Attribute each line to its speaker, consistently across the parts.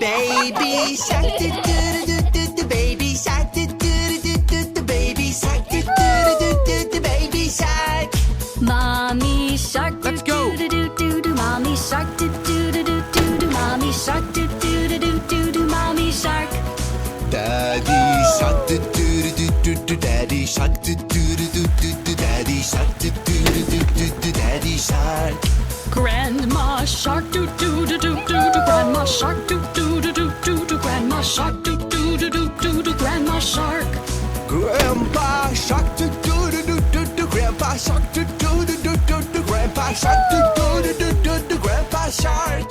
Speaker 1: Baby shark, do do do do do. Baby shark, do do do do do. Baby shark, do do do do do. Baby shark.
Speaker 2: Mommy shark,
Speaker 3: Let's go.
Speaker 2: do do do do. Mommy shark, do do do do do. Mommy shark, do do do do do. Mommy shark.
Speaker 1: Daddy shark, do do do do do. Daddy shark, do do do do do. Daddy shark, do do do do do. Daddy shark.
Speaker 2: Grandma shark, do do do do do. Grandma shark, do do do do do. Grandma shark, do do do do do. Grandma shark.
Speaker 1: Grandpa shark, do do do do do. Grandpa shark, do do do do do. Grandpa shark, do do do do do. Grandpa shark.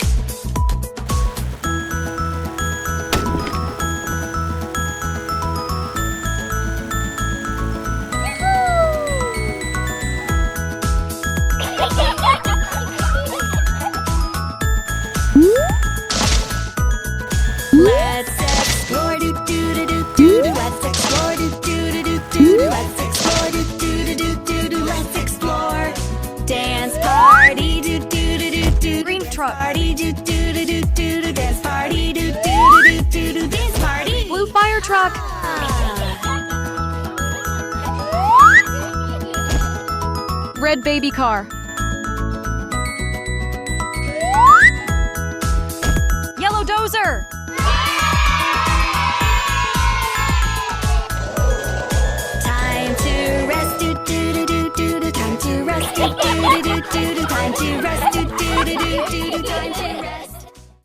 Speaker 2: Let's explore, do do do do do do. Let's explore, do do do do do do. Let's explore, do do do do do do. Let's explore. Dance party, do do do do do. Green truck party, do do do do do do. Dance party, do do do do do. Dance party. Blue fire truck. Red baby car.